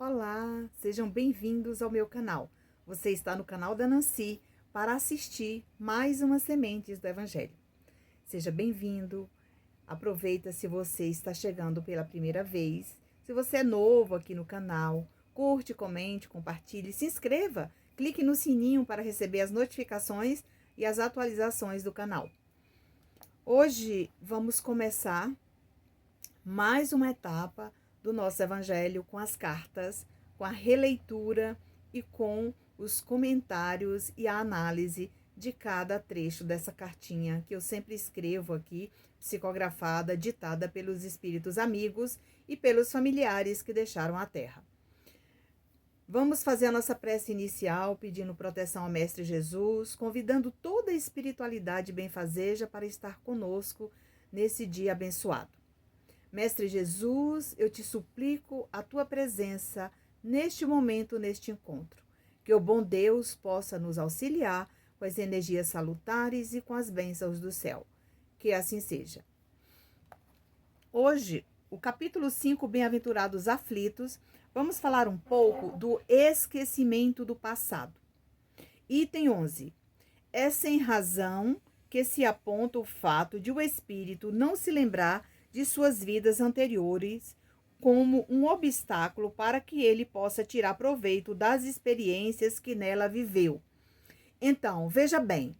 Olá, sejam bem-vindos ao meu canal. Você está no canal da Nancy para assistir mais uma Sementes do Evangelho. Seja bem-vindo, aproveita se você está chegando pela primeira vez. Se você é novo aqui no canal, curte, comente, compartilhe, se inscreva, clique no sininho para receber as notificações e as atualizações do canal. Hoje vamos começar mais uma etapa do nosso evangelho com as cartas, com a releitura e com os comentários e a análise de cada trecho dessa cartinha que eu sempre escrevo aqui, psicografada, ditada pelos espíritos amigos e pelos familiares que deixaram a terra. Vamos fazer a nossa prece inicial, pedindo proteção ao Mestre Jesus, convidando toda a espiritualidade benfazeja para estar conosco nesse dia abençoado. Mestre Jesus, eu te suplico a tua presença neste momento, neste encontro. Que o bom Deus possa nos auxiliar com as energias salutares e com as bênçãos do céu. Que assim seja. Hoje, o capítulo 5, Bem-aventurados aflitos, vamos falar um pouco do esquecimento do passado. Item 11. É sem razão que se aponta o fato de o espírito não se lembrar de suas vidas anteriores como um obstáculo para que ele possa tirar proveito das experiências que nela viveu. Então, veja bem,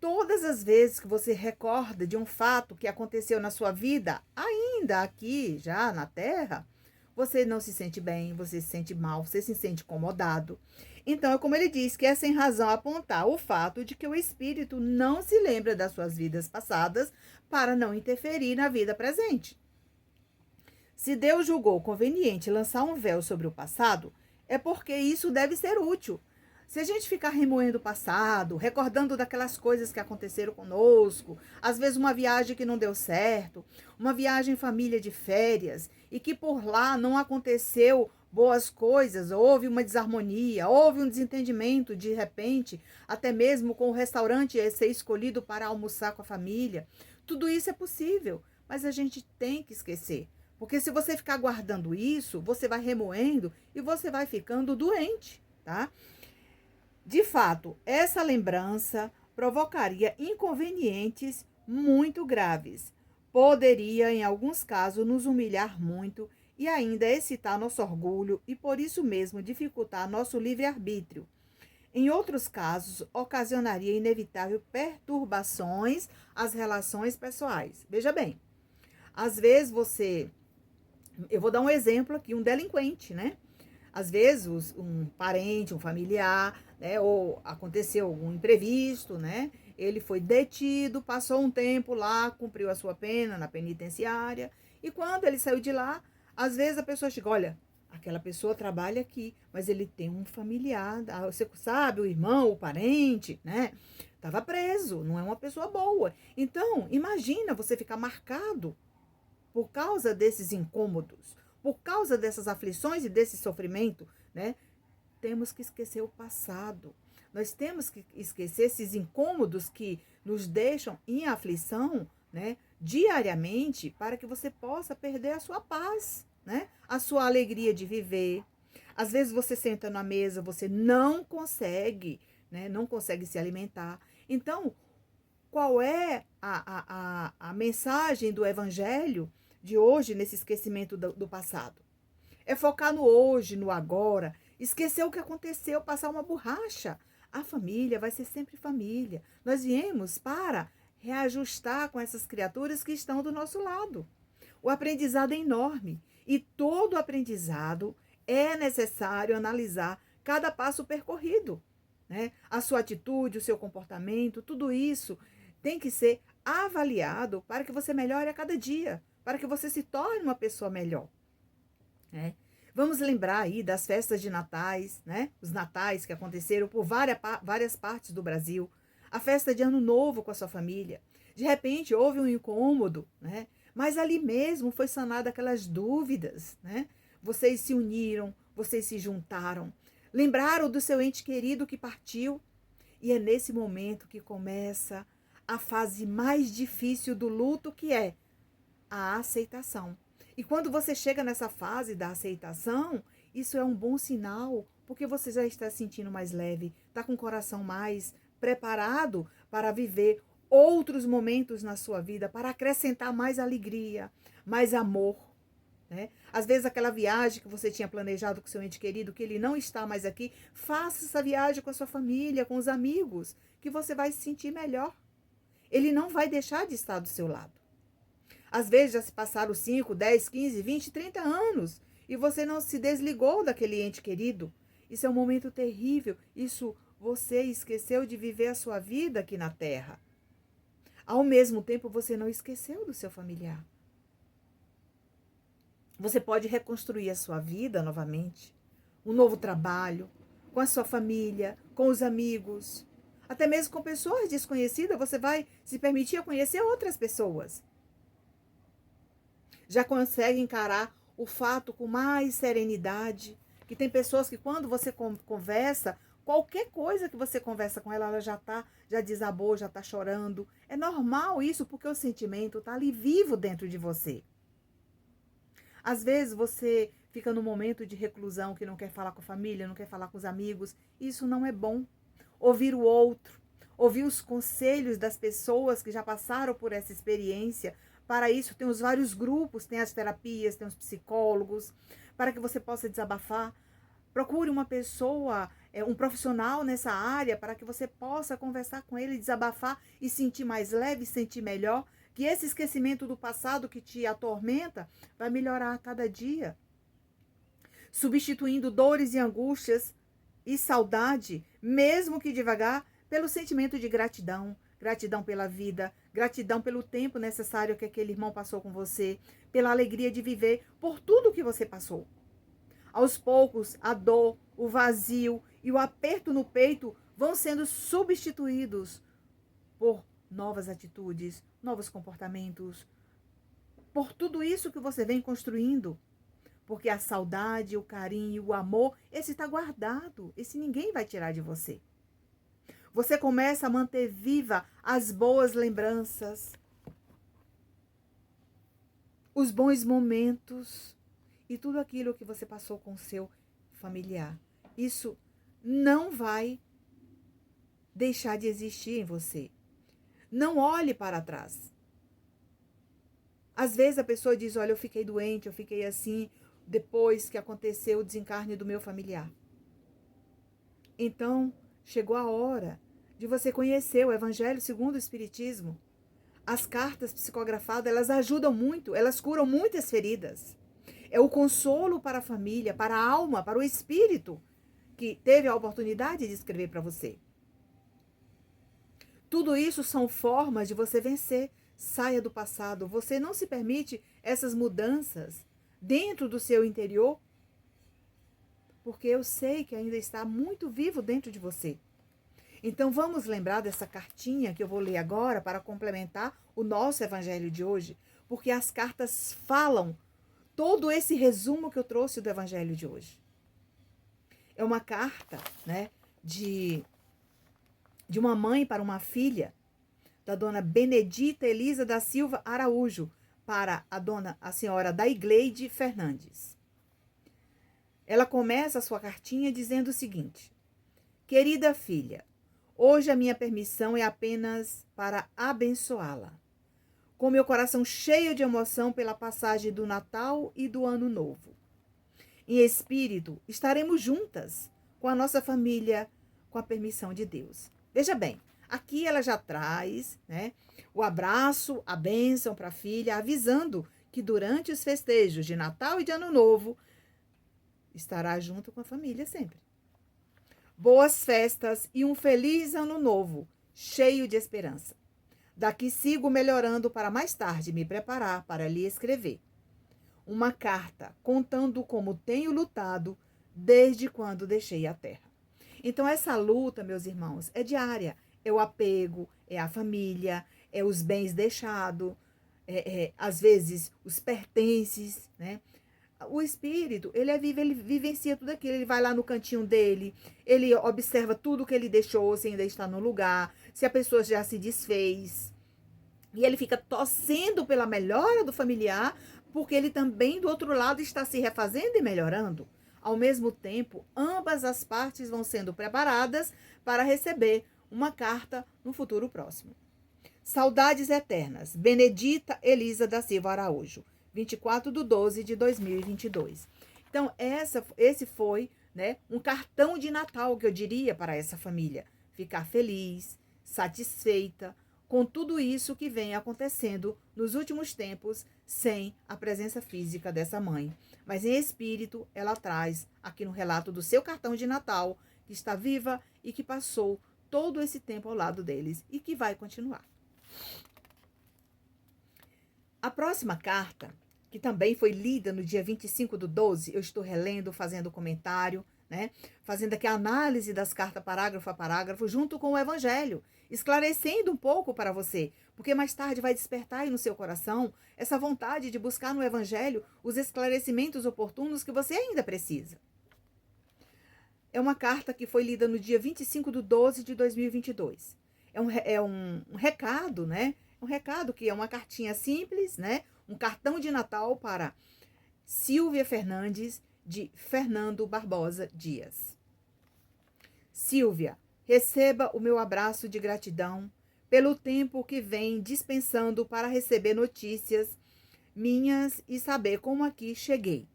todas as vezes que você recorda de um fato que aconteceu na sua vida, ainda aqui, já na Terra, você não se sente bem, você se sente mal, você se sente incomodado. Então, é como ele diz, que é sem razão apontar o fato de que o espírito não se lembra das suas vidas passadas para não interferir na vida presente. Se Deus julgou conveniente lançar um véu sobre o passado, é porque isso deve ser útil. Se a gente ficar remoendo o passado, recordando daquelas coisas que aconteceram conosco, às vezes uma viagem que não deu certo, uma viagem em família de férias, e que por lá não aconteceu boas coisas, houve uma desarmonia, houve um desentendimento de repente, até mesmo com o restaurante ser escolhido para almoçar com a família. Tudo isso é possível, mas a gente tem que esquecer. Porque se você ficar guardando isso, você vai remoendo e você vai ficando doente, tá? De fato, essa lembrança provocaria inconvenientes muito graves. Poderia, em alguns casos, nos humilhar muito e ainda excitar nosso orgulho e, por isso mesmo, dificultar nosso livre-arbítrio. Em outros casos, ocasionaria inevitável perturbações às relações pessoais. Veja bem, às vezes eu vou dar um exemplo aqui, um delinquente, né? Às vezes, um parente, um familiar, né, ou aconteceu algum imprevisto, né? Ele foi detido, passou um tempo lá, cumpriu a sua pena na penitenciária, e quando ele saiu de lá, às vezes a pessoa chega, olha, aquela pessoa trabalha aqui, mas ele tem um familiar, você sabe, o irmão, o parente, né? Estava preso, não é uma pessoa boa. Então, imagina você ficar marcado por causa desses incômodos, por causa dessas aflições e desse sofrimento, né? Temos que esquecer o passado. Nós temos que esquecer esses incômodos que nos deixam em aflição, né, diariamente, para que você possa perder a sua paz, né? A sua alegria de viver. Às vezes você senta na mesa, você não consegue, né? Não consegue se alimentar. Então, qual é a mensagem do evangelho de hoje, nesse esquecimento do passado? É focar no hoje, no agora, esquecer o que aconteceu, passar uma borracha. A família vai ser sempre família. Nós viemos para reajustar com essas criaturas que estão do nosso lado. O aprendizado é enorme e todo aprendizado é necessário analisar cada passo percorrido, né? A sua atitude, o seu comportamento, tudo isso tem que ser avaliado para que você melhore a cada dia, para que você se torne uma pessoa melhor, né? Vamos lembrar aí das festas de natais, né? Os natais que aconteceram por várias partes do Brasil. A festa de Ano Novo com a sua família. De repente houve um incômodo, né? Mas ali mesmo foi sanada aquelas dúvidas, né? Vocês se uniram, vocês se juntaram. Lembraram do seu ente querido que partiu. E é nesse momento que começa a fase mais difícil do luto, que é a aceitação. E quando você chega nessa fase da aceitação, isso é um bom sinal, porque você já está se sentindo mais leve, está com o coração mais preparado para viver outros momentos na sua vida, para acrescentar mais alegria, mais amor, né? Às vezes aquela viagem que você tinha planejado com seu ente querido, que ele não está mais aqui, faça essa viagem com a sua família, com os amigos, que você vai se sentir melhor. Ele não vai deixar de estar do seu lado. Às vezes já se passaram 5, 10, 15, 20, 30 anos e você não se desligou daquele ente querido. Isso é um momento terrível. Isso você esqueceu de viver a sua vida aqui na Terra. Ao mesmo tempo, você não esqueceu do seu familiar. Você pode reconstruir a sua vida novamente, um novo trabalho, com a sua família, com os amigos, até mesmo com pessoas desconhecidas. Você vai se permitir conhecer outras pessoas. Já consegue encarar o fato com mais serenidade, que tem pessoas que quando você conversa, qualquer coisa que você conversa com ela, ela já desabou, já está chorando. É normal isso, porque o sentimento está ali vivo dentro de você. Às vezes você fica num momento de reclusão, que não quer falar com a família, não quer falar com os amigos. Isso não é bom. Ouvir o outro, ouvir os conselhos das pessoas que já passaram por essa experiência. Para isso, tem os vários grupos, tem as terapias, tem os psicólogos, para que você possa desabafar. Procure uma pessoa, um profissional nessa área, para que você possa conversar com ele, desabafar e sentir mais leve, sentir melhor. Que esse esquecimento do passado que te atormenta vai melhorar a cada dia. Substituindo dores e angústias e saudade, mesmo que devagar, pelo sentimento de gratidão. Gratidão pela vida, gratidão pelo tempo necessário que aquele irmão passou com você, pela alegria de viver, por tudo que você passou. Aos poucos, a dor, o vazio e o aperto no peito vão sendo substituídos por novas atitudes, novos comportamentos, por tudo isso que você vem construindo. Porque a saudade, o carinho, o amor, esse está guardado, esse ninguém vai tirar de você. Você começa a manter viva as boas lembranças, os bons momentos e tudo aquilo que você passou com o seu familiar. Isso não vai deixar de existir em você. Não olhe para trás. Às vezes a pessoa diz, olha, eu fiquei doente, eu fiquei assim, depois que aconteceu o desencarne do meu familiar. Então, chegou a hora de você conhecer o Evangelho segundo o Espiritismo. As cartas psicografadas, elas ajudam muito, elas curam muitas feridas. É o consolo para a família, para a alma, para o espírito, que teve a oportunidade de escrever para você. Tudo isso são formas de você vencer. Saia do passado. Você não se permite essas mudanças dentro do seu interior, porque eu sei que ainda está muito vivo dentro de você. Então vamos lembrar dessa cartinha que eu vou ler agora para complementar o nosso evangelho de hoje, porque as cartas falam todo esse resumo que eu trouxe do evangelho de hoje. É uma carta, né, de uma mãe para uma filha, da dona Benedita Elisa da Silva Araújo, para a senhora Daigleide Fernandes. Ela começa a sua cartinha dizendo o seguinte: querida filha, hoje a minha permissão é apenas para abençoá-la, com meu coração cheio de emoção pela passagem do Natal e do Ano Novo. Em espírito, estaremos juntas com a nossa família, com a permissão de Deus. Veja bem, aqui ela já traz, né, o abraço, a bênção para a filha, avisando que durante os festejos de Natal e de Ano Novo, estará junto com a família sempre. Boas festas e um feliz Ano Novo, cheio de esperança. Daqui sigo melhorando para mais tarde me preparar para lhe escrever uma carta contando como tenho lutado desde quando deixei a terra. Então essa luta, meus irmãos, é diária. É o apego, é a família, é os bens deixados, às vezes os pertences, né? O espírito, ele é vivo, ele vivencia tudo aquilo. Ele vai lá no cantinho dele, ele observa tudo que ele deixou, se ainda está no lugar, se a pessoa já se desfez. E ele fica torcendo pela melhora do familiar, porque ele também, do outro lado, está se refazendo e melhorando. Ao mesmo tempo, ambas as partes vão sendo preparadas para receber uma carta no futuro próximo. Saudades eternas. Benedita Elisa da Silva Araújo, 24/12/2022. Então, esse foi, né, um cartão de Natal que eu diria para essa família. Ficar feliz, satisfeita com tudo isso que vem acontecendo nos últimos tempos sem a presença física dessa mãe. Mas em espírito, ela traz aqui no relato do seu cartão de Natal que está viva e que passou todo esse tempo ao lado deles e que vai continuar. A próxima carta, que também foi lida no dia 25/12, eu estou relendo, fazendo comentário, né? Fazendo aqui a análise das cartas parágrafo a parágrafo, junto com o Evangelho, esclarecendo um pouco para você, porque mais tarde vai despertar aí no seu coração essa vontade de buscar no Evangelho os esclarecimentos oportunos que você ainda precisa. É uma carta que foi lida no dia 25/12/2022. É um recado, né? Um recado que é uma cartinha simples, né? Um cartão de Natal para Silvia Fernandes, de Fernando Barbosa Dias. Silvia, receba o meu abraço de gratidão pelo tempo que vem dispensando para receber notícias minhas e saber como aqui cheguei.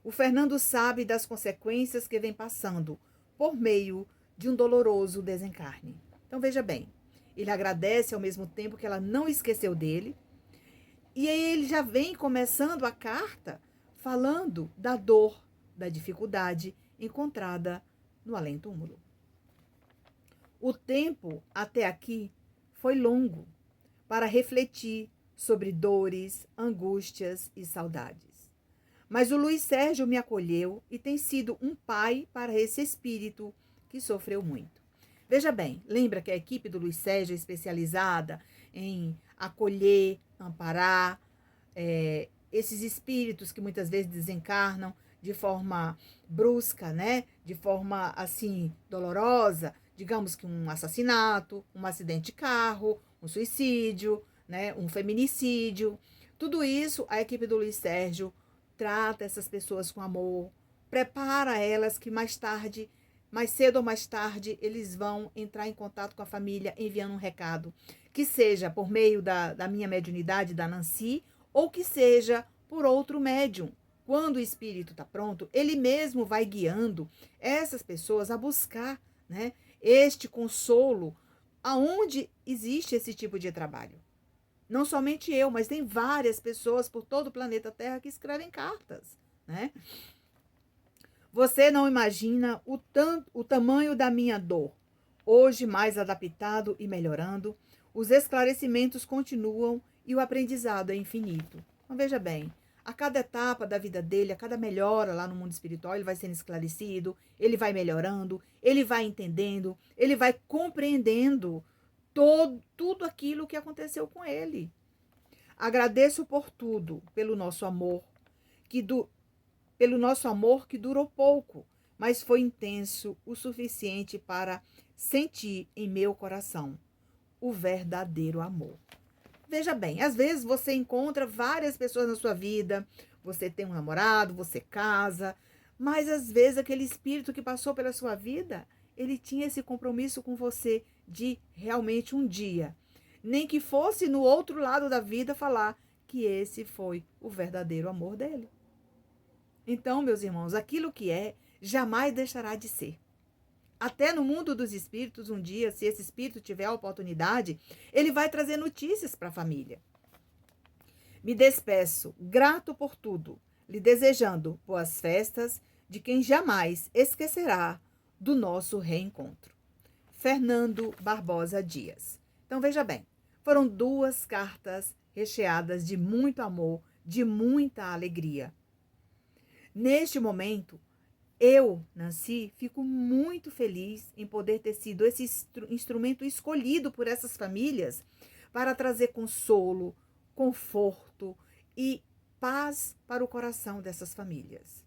O Fernando sabe das consequências que vem passando por meio de um doloroso desencarne. Então veja bem, ele agradece ao mesmo tempo que ela não esqueceu dele. E aí ele já vem começando a carta falando da dor, da dificuldade encontrada no além-túmulo. O tempo até aqui foi longo para refletir sobre dores, angústias e saudades. Mas o Luiz Sérgio me acolheu e tem sido um pai para esse espírito que sofreu muito. Veja bem, lembra que a equipe do Luiz Sérgio é especializada em acolher, amparar esses espíritos que muitas vezes desencarnam de forma brusca, né? De forma assim dolorosa, digamos que um assassinato, um acidente de carro, um suicídio, né? Um feminicídio. Tudo isso a equipe do Luiz Sérgio trata essas pessoas com amor, prepara elas que mais tarde, mais cedo ou mais tarde, eles vão entrar em contato com a família enviando um recado, que seja por meio da minha mediunidade, da Nancy, ou que seja por outro médium. Quando o espírito está pronto, ele mesmo vai guiando essas pessoas a buscar, né, este consolo aonde existe esse tipo de trabalho. Não somente eu, mas tem várias pessoas por todo o planeta Terra que escrevem cartas, né? Você não imagina o tamanho da minha dor. Hoje, mais adaptado e melhorando, os esclarecimentos continuam e o aprendizado é infinito. Então, veja bem, a cada etapa da vida dele, a cada melhora lá no mundo espiritual, ele vai sendo esclarecido, ele vai melhorando, ele vai entendendo, ele vai compreendendo tudo aquilo que aconteceu com ele. Agradeço por tudo, pelo nosso amor que durou pouco, mas foi intenso o suficiente para sentir em meu coração o verdadeiro amor. Veja bem, às vezes você encontra várias pessoas na sua vida, você tem um namorado, você casa, mas às vezes aquele espírito que passou pela sua vida, ele tinha esse compromisso com você de realmente um dia, nem que fosse no outro lado da vida, falar que esse foi o verdadeiro amor dele. Então, meus irmãos, aquilo que é, jamais deixará de ser. Até no mundo dos espíritos, um dia, se esse espírito tiver a oportunidade, ele vai trazer notícias para a família. Me despeço, grato por tudo, lhe desejando boas festas de quem jamais esquecerá do nosso reencontro. Fernando Barbosa Dias. Então, veja bem, foram 2 cartas recheadas de muito amor, de muita alegria. Neste momento, eu, Nancy, fico muito feliz em poder ter sido esse instrumento escolhido por essas famílias para trazer consolo, conforto e paz para o coração dessas famílias.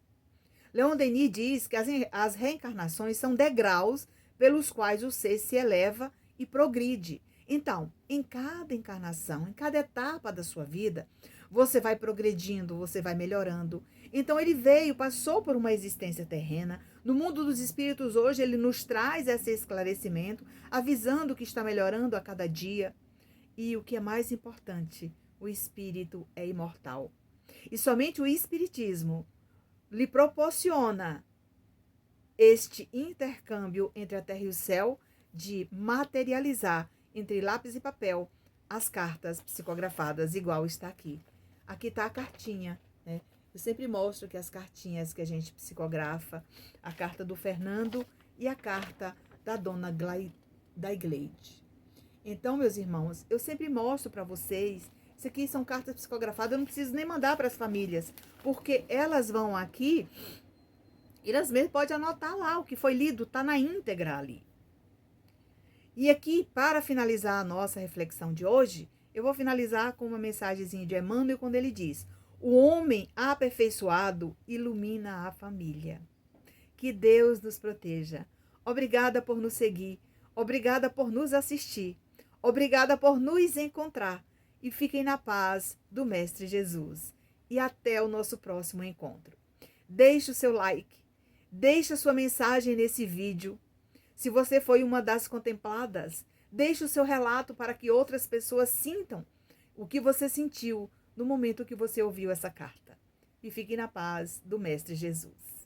Leon Denis diz que as reencarnações são degraus pelos quais o ser se eleva e progride. Então, em cada encarnação, em cada etapa da sua vida, você vai progredindo, você vai melhorando. Então ele veio, passou por uma existência terrena. No mundo dos espíritos hoje ele nos traz esse esclarecimento, avisando que está melhorando a cada dia. E o que é mais importante, o espírito é imortal. E somente o espiritismo lhe proporciona este intercâmbio entre a terra e o céu, de materializar entre lápis e papel as cartas psicografadas, igual está aqui. Aqui está a cartinha, né? Eu sempre mostro que as cartinhas que a gente psicografa, a carta do Fernando e a carta da dona Gleide. Então, meus irmãos, eu sempre mostro para vocês, isso aqui são cartas psicografadas, eu não preciso nem mandar para as famílias, porque elas vão aqui, elas mesmas podem anotar lá, o que foi lido está na íntegra ali. E aqui, para finalizar a nossa reflexão de hoje, eu vou finalizar com uma mensagenzinha de Emmanuel, quando ele diz: o homem aperfeiçoado ilumina a família. Que Deus nos proteja. Obrigada por nos seguir. Obrigada por nos assistir. Obrigada por nos encontrar. E fiquem na paz do Mestre Jesus. E até o nosso próximo encontro. Deixe o seu like. Deixe a sua mensagem nesse vídeo. Se você foi uma das contempladas, deixe o seu relato para que outras pessoas sintam o que você sentiu no momento que você ouviu essa carta. E fique na paz do Mestre Jesus.